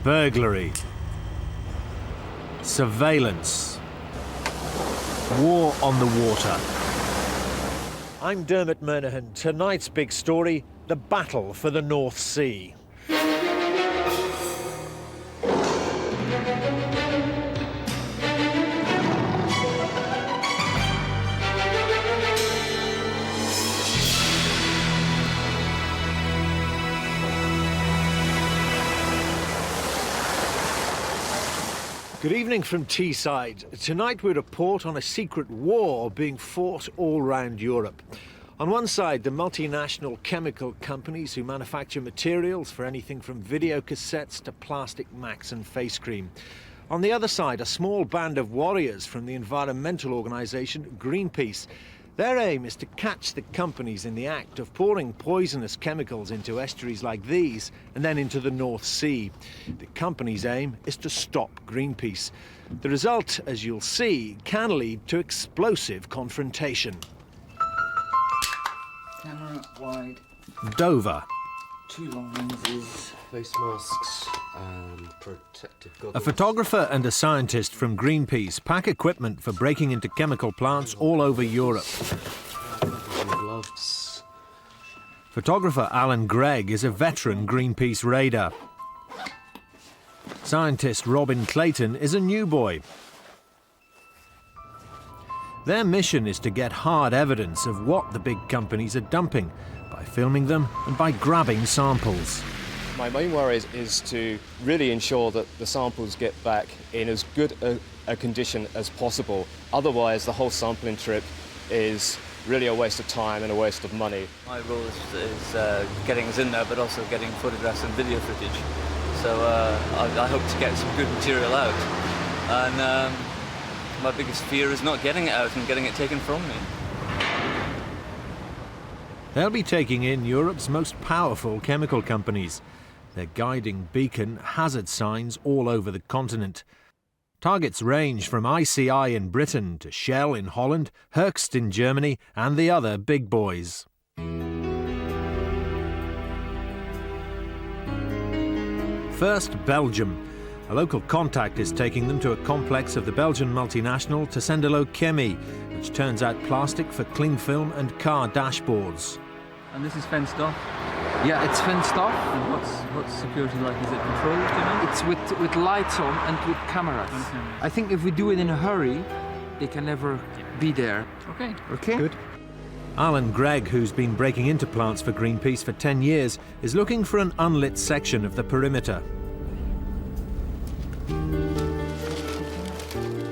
burglary, surveillance, war on the water. I'm Dermot Murnahan. Tonight's big story, the battle for the North Sea. Good evening from Teesside. Tonight we report on a secret war being fought all around Europe. On one side, the multinational chemical companies who manufacture materials for anything from video cassettes to plastic Macs and face cream. On the other side, a small band of warriors from the environmental organisation Greenpeace. Their aim is to catch the companies in the act of pouring poisonous chemicals into estuaries like these and then into the North Sea. The company's aim is to stop Greenpeace. The result, as you'll see, can lead to explosive confrontation. Camera wide. Dover. 2 long lenses. Face masks and protective goggles. A photographer and a scientist from Greenpeace pack equipment for breaking into chemical plants all over Europe. Gloves. Photographer Alan Gregg is a veteran Greenpeace raider. Scientist Robin Clayton is a new boy. Their mission is to get hard evidence of what the big companies are dumping by filming them and by grabbing samples. My main worry is to really ensure that the samples get back in as good a condition as possible. Otherwise, the whole sampling trip is really a waste of time and a waste of money. My role is getting us in there, but also getting photographs and video footage. So I hope to get some good material out. And my biggest fear is not getting it out and getting it taken from me. They'll be taking in Europe's most powerful chemical companies. Their guiding beacon, hazard signs all over the continent. Targets range from ICI in Britain to Shell in Holland, Hoechst in Germany, and the other big boys. First, Belgium. A local contact is taking them to a complex of the Belgian multinational Tessenderlo Chemie, which turns out plastic for cling film and car dashboards. And this is fenced off? Yeah, it's fenced off. And what's security like? Is it controlled, do you know? It's with lights on and with cameras. Okay. I think if we do it in a hurry, they can never be there. Okay. Okay? Good. Alan Gregg, who's been breaking into plants for Greenpeace for 10 years, is looking for an unlit section of the perimeter.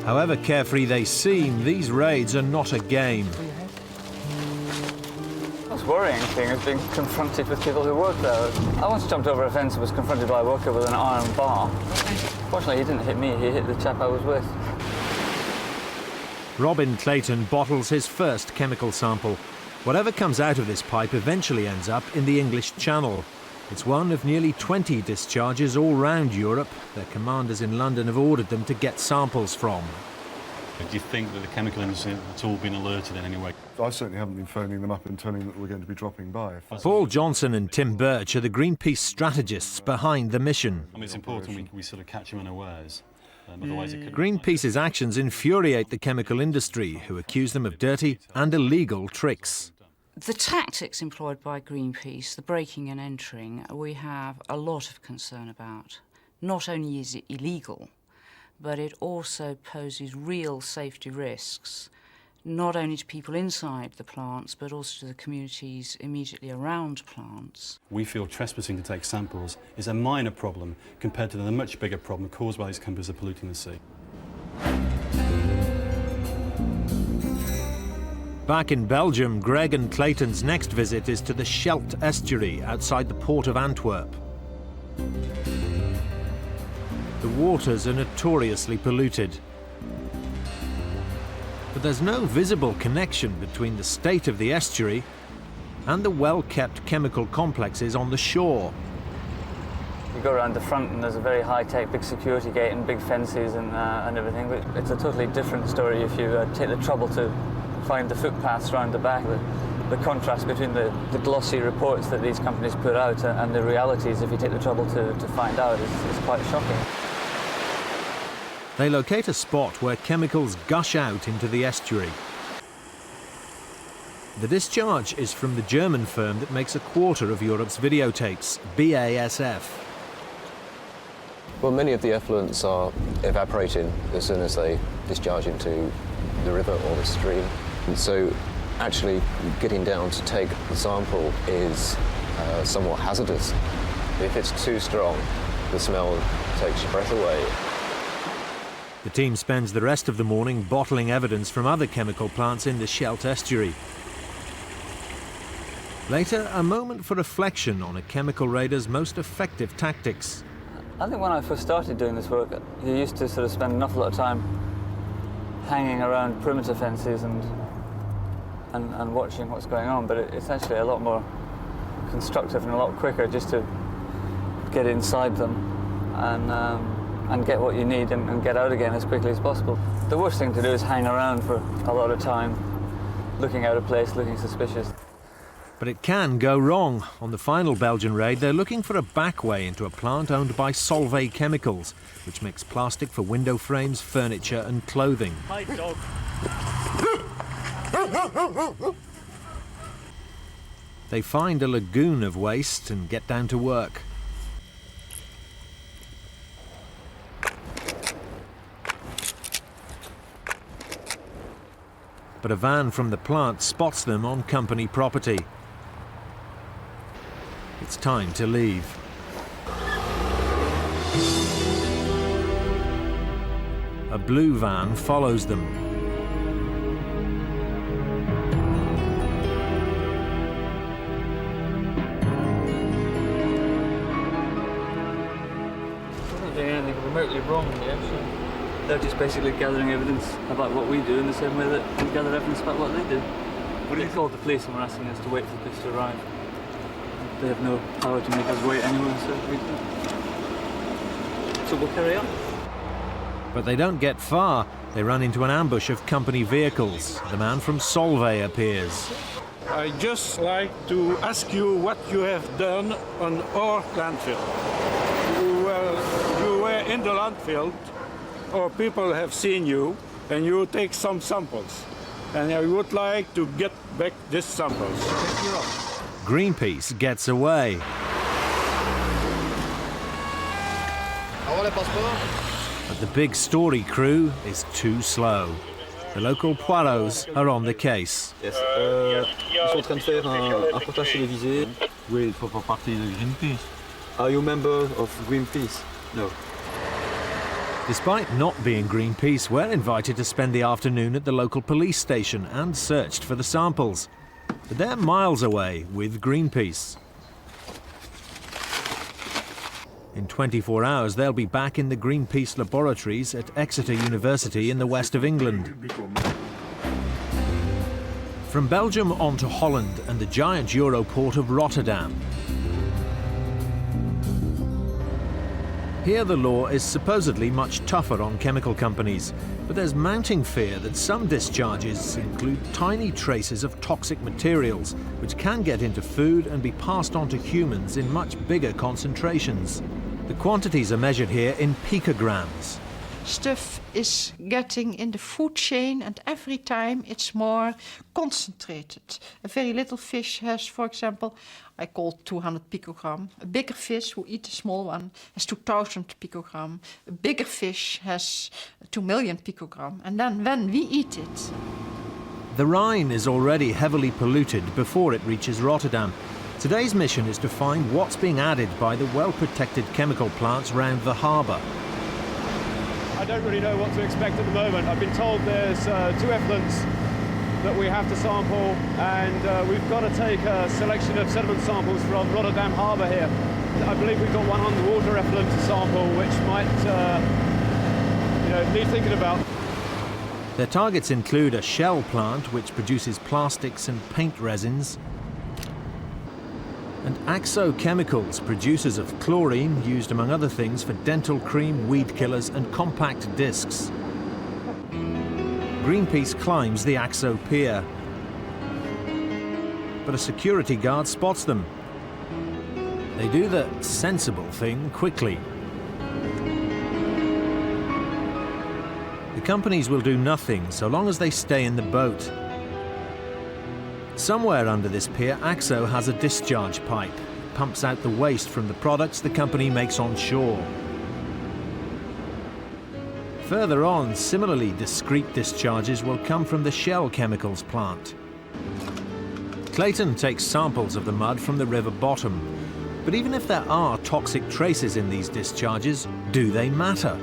However carefree they seem, these raids are not a game. The most worrying thing is being confronted with people who work there. I once jumped over a fence and was confronted by a worker with an iron bar. Fortunately, he didn't hit me, he hit the chap I was with. Robin Clayton bottles his first chemical sample. Whatever comes out of this pipe eventually ends up in the English Channel. It's one of nearly 20 discharges all round Europe. Their commanders in London have ordered them to get samples from. Do you think that the chemical industry has all been alerted in any way? I certainly haven't been phoning them up and telling them that we're going to be dropping by. Paul Johnson and Tim Birch are the Greenpeace strategists behind the mission. I mean, it's important we sort of catch them unawares. Otherwise it could... Greenpeace's actions infuriate the chemical industry, who accuse them of dirty and illegal tricks. The tactics employed by Greenpeace, the breaking and entering, we have a lot of concern about. Not only is it illegal, but it also poses real safety risks, not only to people inside the plants, but also to the communities immediately around plants. We feel trespassing to take samples is a minor problem compared to the much bigger problem caused by these companies of polluting the sea. Back in Belgium, Gregg and Clayton's next visit is to the Scheldt estuary outside the port of Antwerp. The waters are notoriously polluted. But there's no visible connection between the state of the estuary and the well-kept chemical complexes on the shore. You go around the front and there's a very high-tech big security gate and big fences and everything, but it's a totally different story if you take the trouble to find the footpaths around the back. The contrast between the glossy reports that these companies put out and the realities, if you take the trouble to find out, is quite shocking. They locate a spot where chemicals gush out into the estuary. The discharge is from the German firm that makes a quarter of Europe's videotapes, BASF. Well, many of the effluents are evaporating as soon as they discharge into the river or the stream. And so actually getting down to take the sample is somewhat hazardous. If it's too strong, the smell takes your breath away. The team spends the rest of the morning bottling evidence from other chemical plants in the Scheldt estuary. Later, a moment for reflection on a chemical raider's most effective tactics. I think when I first started doing this work, you used to sort of spend an awful lot of time hanging around perimeter fences and watching what's going on, but it's actually a lot more constructive and a lot quicker just to get inside them and get what you need and get out again as quickly as possible. The worst thing to do is hang around for a lot of time, looking out of place, looking suspicious. But it can go wrong. On the final Belgian raid, they're looking for a backway into a plant owned by Solvay Chemicals, which makes plastic for window frames, furniture and clothing. Hi, dog. They find a lagoon of waste and get down to work. But a van from the plant spots them on company property. It's time to leave. A blue van follows them. They're not doing anything remotely wrong here, so they're just basically gathering evidence about what we do in the same way that we gather evidence about what they do. We called the police and were asking us to wait for the police to arrive. They have no power to make us wait anyway, so we'll carry on. But they don't get far. They run into an ambush of company vehicles. The man from Solvay appears. I'd just like to ask you what you have done on our landfill. You were in the landfill, or people have seen you, and you take some samples. And I would like to get back these samples. Greenpeace gets away. But the big story crew is too slow. The local poiros are on the case. Yes, ils sont en train de faire un reportage télévisé. Oui, il faut faire partie de Greenpeace. Are you a member of Greenpeace? No. Despite not being Greenpeace, we're invited to spend the afternoon at the local police station and searched for the samples. But they're miles away with Greenpeace. In 24 hours, they'll be back in the Greenpeace laboratories at Exeter University in the west of England. From Belgium on to Holland and the giant Europort of Rotterdam. Here the law is supposedly much tougher on chemical companies, but there's mounting fear that some discharges include tiny traces of toxic materials which can get into food and be passed on to humans in much bigger concentrations. The quantities are measured here in picograms. Stuff is getting in the food chain, and every time it's more concentrated. A very little fish has, for example, I call 200 picogram. A bigger fish who eat a small one has 2,000 picogram. A bigger fish has 2 million picogram. And then when we eat it... The Rhine is already heavily polluted before it reaches Rotterdam. Today's mission is to find what's being added by the well-protected chemical plants round the harbour. I don't really know what to expect at the moment. I've been told there's 2 effluents that we have to sample, and we've got to take a selection of sediment samples from Rotterdam Harbour here. I believe we've got one underwater effluent to sample, which might need thinking about. Their targets include a Shell plant which produces plastics and paint resins, and Axo Chemicals, producers of chlorine used among other things for dental cream, weed killers and compact discs. Greenpeace climbs the Axo pier. But a security guard spots them. They do the sensible thing quickly. The companies will do nothing so long as they stay in the boat. Somewhere under this pier, Axo has a discharge pipe. It pumps out the waste from the products the company makes on shore. Further on, similarly discreet discharges will come from the Shell chemicals plant. Clayton takes samples of the mud from the river bottom. But even if there are toxic traces in these discharges, do they matter?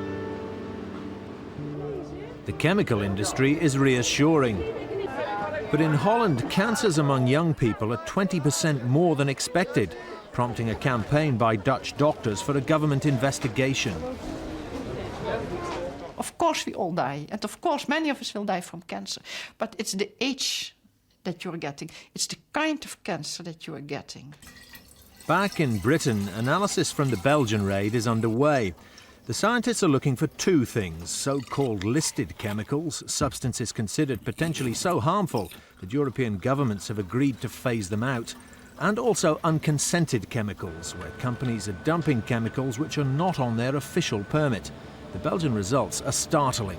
The chemical industry is reassuring. But in Holland, cancers among young people are 20% more than expected, prompting a campaign by Dutch doctors for a government investigation. Of course we all die, and of course many of us will die from cancer, but it's the age that you're getting. It's the kind of cancer that you are getting. Back in Britain, analysis from the Belgian raid is underway. The scientists are looking for two things: so-called listed chemicals, substances considered potentially so harmful that European governments have agreed to phase them out, and also unconsented chemicals, where companies are dumping chemicals which are not on their official permit. The Belgian results are startling.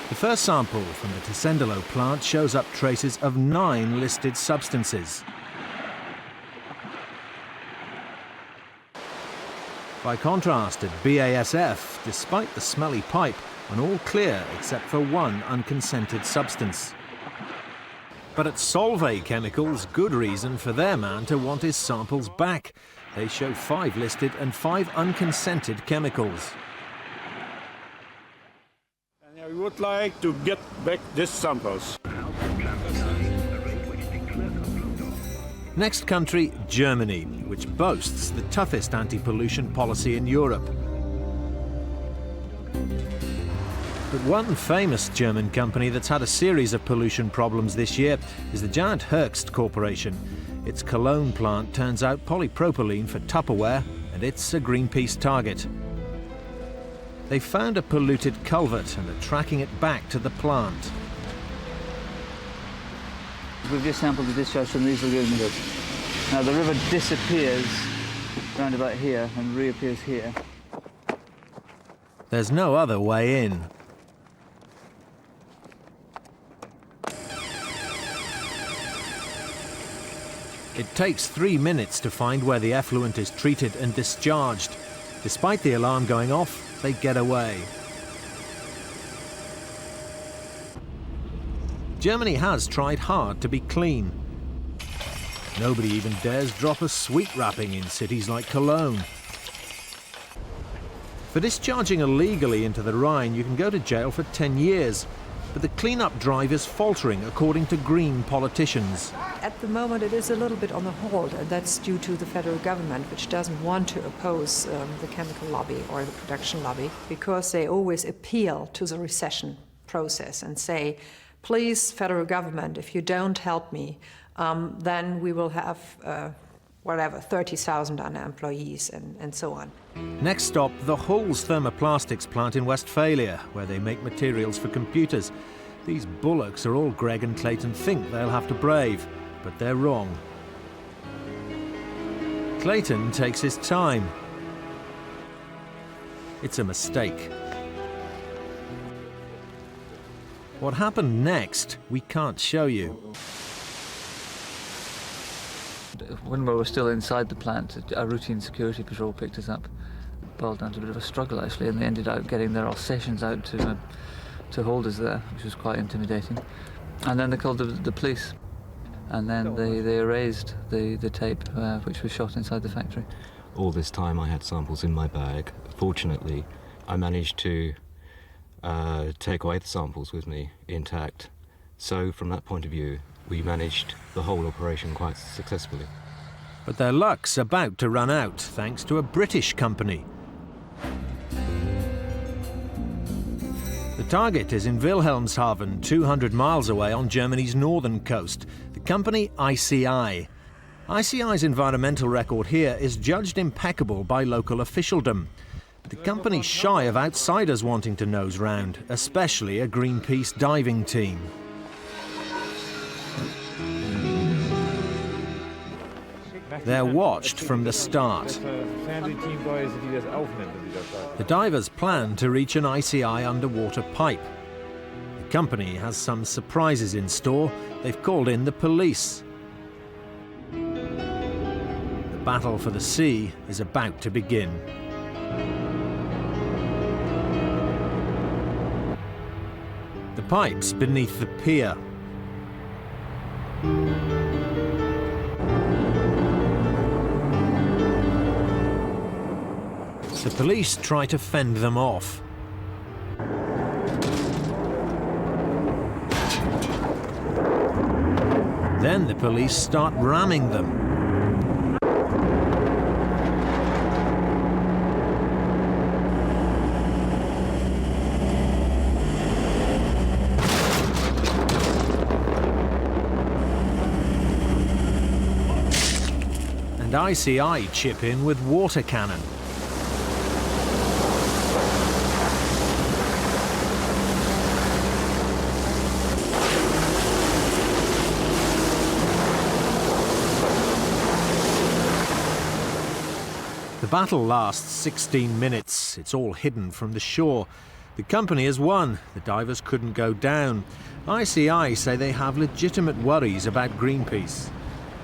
The first sample from the Tessenderlo plant shows up traces of 9 listed substances. By contrast, at BASF, despite the smelly pipe, are all clear except for one unconsented substance. But at Solvay Chemicals, good reason for their man to want his samples back. They show 5 listed and 5 unconsented chemicals. And I would like to get back these samples. Next country, Germany, which boasts the toughest anti-pollution policy in Europe. But one famous German company that's had a series of pollution problems this year is the giant Hoechst Corporation. Its Cologne plant turns out polypropylene for Tupperware, and it's a Greenpeace target. They found a polluted culvert and are tracking it back to the plant. We've just sampled the discharge from these lagoons. Now the river disappears round about here and reappears here. There's no other way in. It takes 3 minutes to find where the effluent is treated and discharged. Despite the alarm going off, they get away. Germany has tried hard to be clean. Nobody even dares drop a sweet wrapping in cities like Cologne. For discharging illegally into the Rhine, you can go to jail for 10 years. But the clean-up drive is faltering, according to Green politicians. At the moment, it is a little bit on the hold, and that's due to the federal government, which doesn't want to oppose the chemical lobby or the production lobby, because they always appeal to the recession process and say, please, federal government, if you don't help me, then we will have, 30,000 employees and so on. Next stop, the Hulls thermoplastics plant in Westphalia, where they make materials for computers. These bullocks are all Greg and Clayton think they'll have to brave, but they're wrong. Clayton takes his time. It's a mistake. What happened next, we can't show you. When we were still inside the plant, a routine security patrol picked us up. It boiled down to a bit of a struggle, actually, and they ended up getting their Alsatians out to hold us there, which was quite intimidating. And then they called the police, and then they erased the tape, which was shot inside the factory. All this time I had samples in my bag. Fortunately, I managed to take away the samples with me intact. So from that point of view, we managed the whole operation quite successfully. But their luck's about to run out, thanks to a British company. The target is in Wilhelmshaven, 200 miles away on Germany's northern coast. The company ICI. ICI's environmental record here is judged impeccable by local officialdom. The company's shy of outsiders wanting to nose round, especially a Greenpeace diving team. They're watched from the start. The divers plan to reach an ICI underwater pipe. The company has some surprises in store. They've called in the police. The battle for the sea is about to begin. The pipe's beneath the pier. The police try to fend them off. Then the police start ramming them. And ICI chip in with water cannon. The battle lasts 16 minutes. It's all hidden from the shore. The company has won. The divers couldn't go down. ICI say they have legitimate worries about Greenpeace.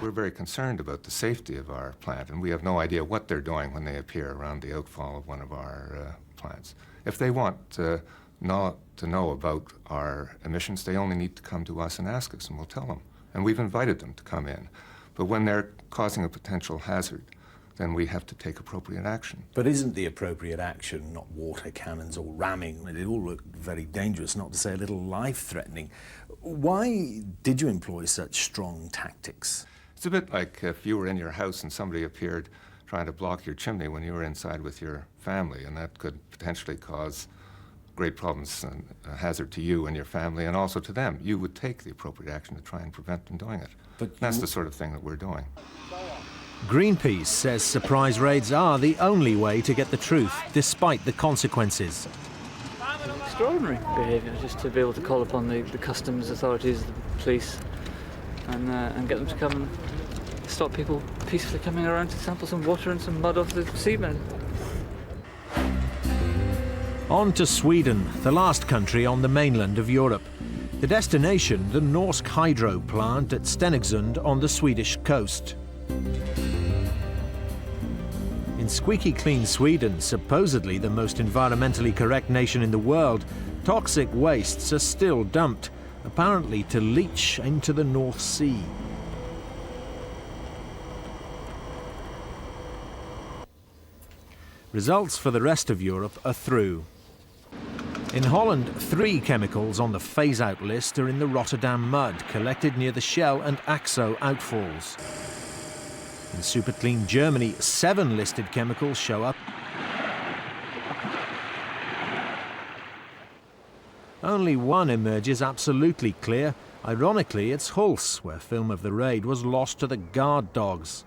We're very concerned about the safety of our plant, and we have no idea what they're doing when they appear around the outfall of one of our plants. If they want to know about our emissions, they only need to come to us and ask us, and we'll tell them. And we've invited them to come in. But when they're causing a potential hazard, then we have to take appropriate action. But isn't the appropriate action not water cannons or ramming? It all looked very dangerous, not to say a little life-threatening. Why did you employ such strong tactics? It's a bit like if you were in your house and somebody appeared trying to block your chimney when you were inside with your family, and that could potentially cause great problems and a hazard to you and your family and also to them. You would take the appropriate action to try and prevent them doing it. But that's the sort of thing that we're doing. Greenpeace says surprise raids are the only way to get the truth, despite the consequences. Extraordinary behaviour, just to be able to call upon the customs authorities, the police, and get them to come and stop people peacefully coming around to sample some water and some mud off the seabed. On to Sweden, the last country on the mainland of Europe. The destination, the Norsk hydro plant at Stenungsund on the Swedish coast. In squeaky clean Sweden, supposedly the most environmentally correct nation in the world, toxic wastes are still dumped, apparently to leach into the North Sea. Results for the rest of Europe are through. In Holland, 3 chemicals on the phase-out list are in the Rotterdam mud, collected near the Shell and Axo outfalls. In super clean Germany, 7 listed chemicals show up. Only one emerges absolutely clear. Ironically, it's Hulse, where film of the raid was lost to the guard dogs.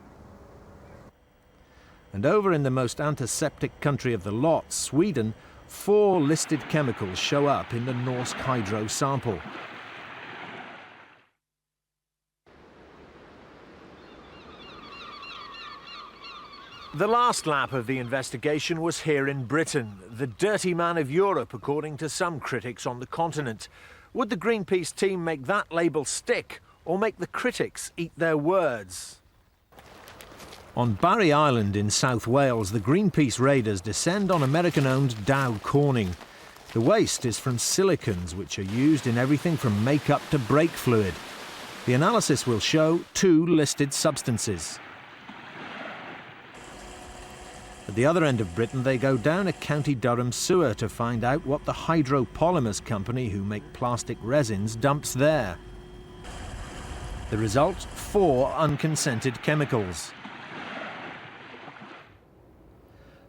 And over in the most antiseptic country of the lot, Sweden, 4 listed chemicals show up in the Norsk hydro sample. The last lap of the investigation was here in Britain, the dirty man of Europe, according to some critics on the continent. Would the Greenpeace team make that label stick, or make the critics eat their words? On Barry Island in South Wales, the Greenpeace raiders descend on American-owned Dow Corning. The waste is from silicons, which are used in everything from makeup to brake fluid. The analysis will show 2 listed substances. At the other end of Britain, they go down a County Durham sewer to find out what the Hydropolymers company who make plastic resins dumps there. The result, 4 unconsented chemicals.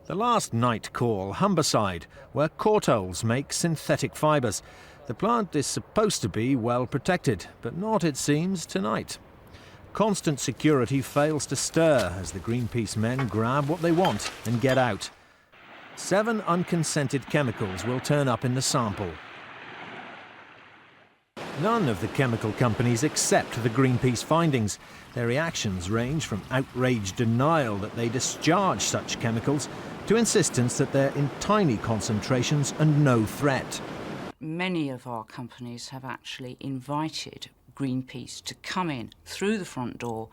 The last night call, Humberside, where Courtaulds make synthetic fibres. The plant is supposed to be well protected, but not, it seems, tonight. Constant security fails to stir as the Greenpeace men grab what they want and get out. 7 unconsented chemicals will turn up in the sample. None of the chemical companies accept the Greenpeace findings. Their reactions range from outraged denial that they discharge such chemicals to insistence that they're in tiny concentrations and no threat. Many of our companies have actually invited Greenpeace to come in through the front door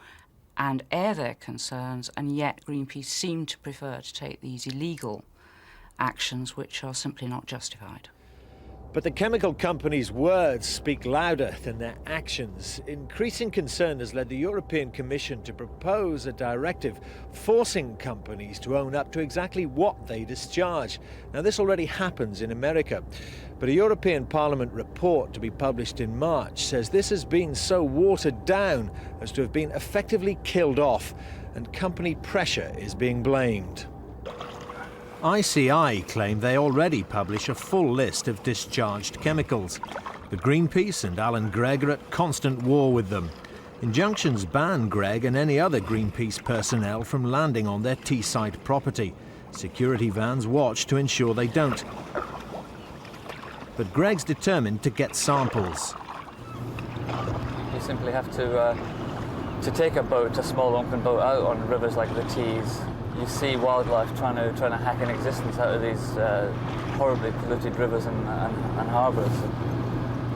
and air their concerns, and yet Greenpeace seem to prefer to take these illegal actions which are simply not justified. But the chemical companies' words speak louder than their actions. Increasing concern has led the European Commission to propose a directive forcing companies to own up to exactly what they discharge. Now, this already happens in America, but a European Parliament report to be published in March says this has been so watered down as to have been effectively killed off, and company pressure is being blamed. ICI claim they already publish a full list of discharged chemicals. But Greenpeace and Alan Gregg are at constant war with them. Injunctions ban Gregg and any other Greenpeace personnel from landing on their Teesside property. Security vans watch to ensure they don't. But Gregg's determined to get samples. You simply have to take a boat, a small open boat, out on rivers like the Tees. You see wildlife trying to hack an existence out of these horribly polluted rivers and harbours.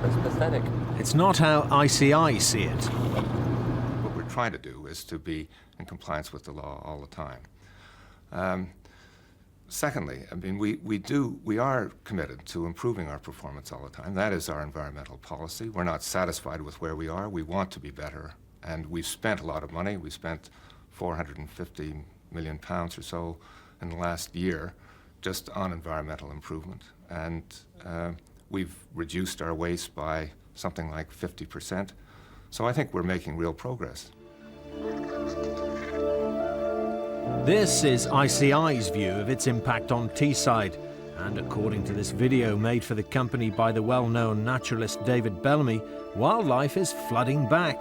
It's pathetic. It's not how ICI see it. What we're trying to do is to be in compliance with the law all the time. Secondly, I mean, we are committed to improving our performance all the time. That is our environmental policy. We're not satisfied with where we are. We want to be better. And we've spent a lot of money. We spent £450 million or so in the last year just on environmental improvement. And we've reduced our waste by something like 50%. So I think we're making real progress. This is ICI's view of its impact on Teesside. And according to this video made for the company by the well-known naturalist David Bellamy, wildlife is flooding back.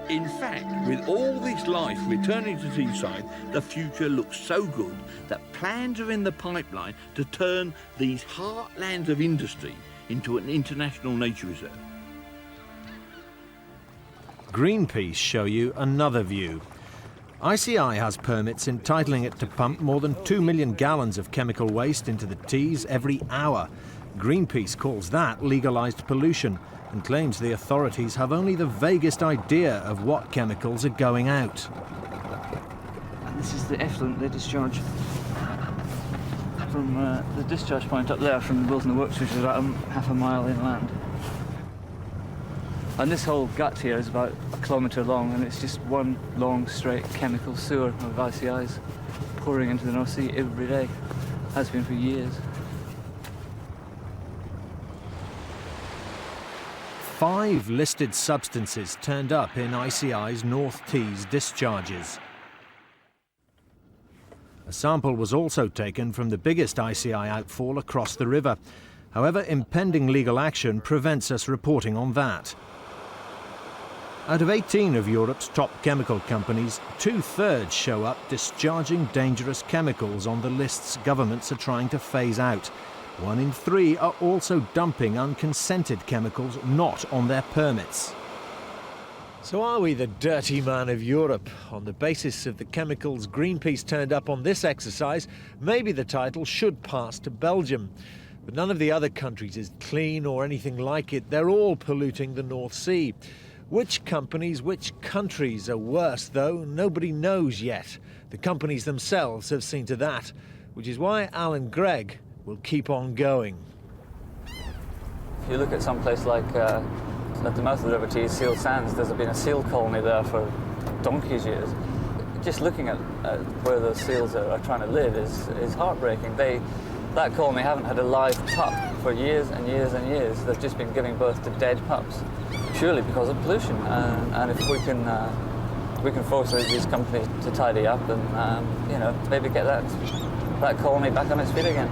In fact, with all this life returning to Teesside, the future looks so good that plans are in the pipeline to turn these heartlands of industry into an international nature reserve. Greenpeace show you another view. ICI has permits entitling it to pump more than 2 million gallons of chemical waste into the Tees every hour. Greenpeace calls that legalised pollution and claims the authorities have only the vaguest idea of what chemicals are going out. And this is the effluent they discharge from the discharge point up there from Wilton Works, which is about half a mile inland. And this whole gut here is about a kilometre long, and it's just one long straight chemical sewer of ICIs pouring into the North Sea every day. Has been for years. 5 listed substances turned up in ICI's North Tees discharges. A sample was also taken from the biggest ICI outfall across the river. However, impending legal action prevents us reporting on that. Out of 18 of Europe's top chemical companies, 2/3 show up discharging dangerous chemicals on the lists governments are trying to phase out. 1 in 3 are also dumping unconsented chemicals not on their permits. So are we the dirty man of Europe? On the basis of the chemicals Greenpeace turned up on this exercise, maybe the title should pass to Belgium. But none of the other countries is clean or anything like it. They're all polluting the North Sea. Which companies, which countries are worse, though, nobody knows yet. The companies themselves have seen to that, which is why Alan Gregg will keep on going. If you look at some place like at the mouth of the River Tees, Seal Sands, there's been a seal colony there for donkey's years. Just looking at where those seals are trying to live is heartbreaking. That colony haven't had a live pup for years and years and years. They've just been giving birth to dead pups, purely because of pollution. And if we can force these companies to tidy up and maybe get that colony back on its feet again.